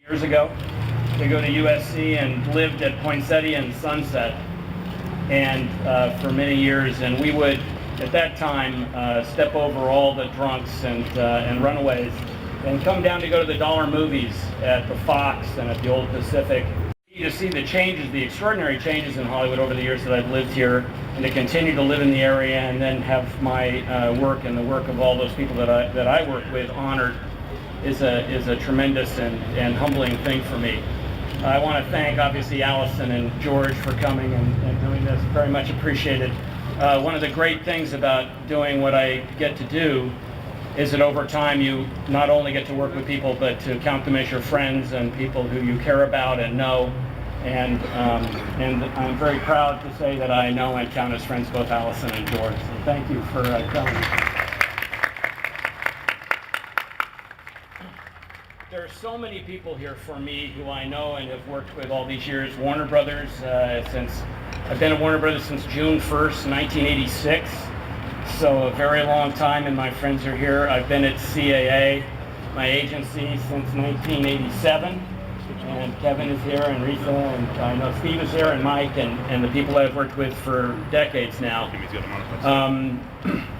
years ago to go to USC and lived at Poinsettia and Sunset and for many years, and we would at that time step over all the drunks and runaways and come down to go to the dollar movies at the Fox and at the Old Pacific. To see the changes, the extraordinary changes in Hollywood over the years that I've lived here, and to continue to live in the area and then have my work and the work of all those people that I work with honored is a tremendous and humbling thing for me. I want to thank obviously Allison and George for coming and doing this. Very much appreciated. One of the great things about doing what I get to do is that over time you not only get to work with people, but to count them as your friends and people who you care about and know. And I'm very proud to say that I know and count as friends both Allison and George. So thank you for coming. There are so many people here for me who I know and have worked with all these years. Warner Brothers, I've been at Warner Brothers since June 1st, 1986. So a very long time, and my friends are here. I've been at CAA, my agency, since 1987. And Kevin is here, and Risa, and I know Steve is here, and Mike, and the people I've worked with for decades now.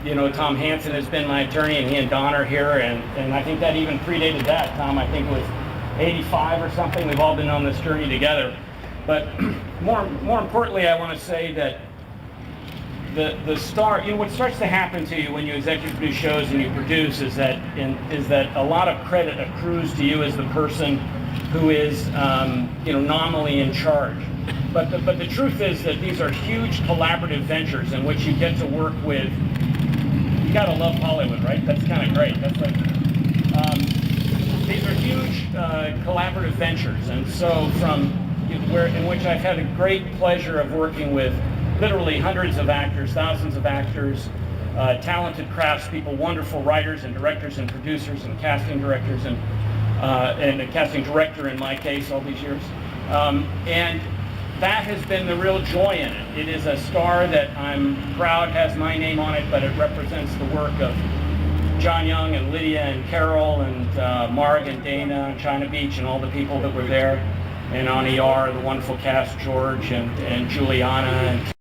You know, Tom Hansen has been my attorney, and he and Don are here, and I think that even predated that. Tom, I think, was 85 or something. We've all been on this journey together. But more importantly, I want to say that the star, you know, what starts to happen to you when you executive produce shows and you produce is that a lot of credit accrues to you as the person who is, you know, nominally in charge. But the truth is that these are huge collaborative ventures in which you get to work with. You gotta love Hollywood, right? That's kind of great. That's like these are huge collaborative ventures, and so in which I've had a great pleasure of working with literally hundreds of actors, thousands of actors, talented craftspeople, wonderful writers and directors and producers and casting directors and a casting director in my case all these years. And that has been the real joy in it. It is a star that I'm proud has my name on it, but it represents the work of John Young and Lydia and Carol and Marg and Dana and China Beach and all the people that were there. And on ER, the wonderful cast, George and Juliana. And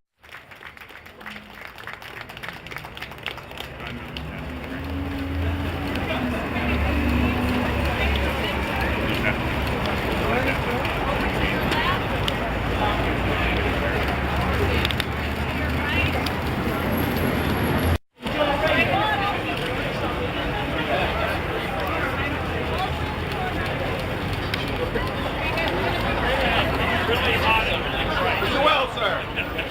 Mr. Wells, sir.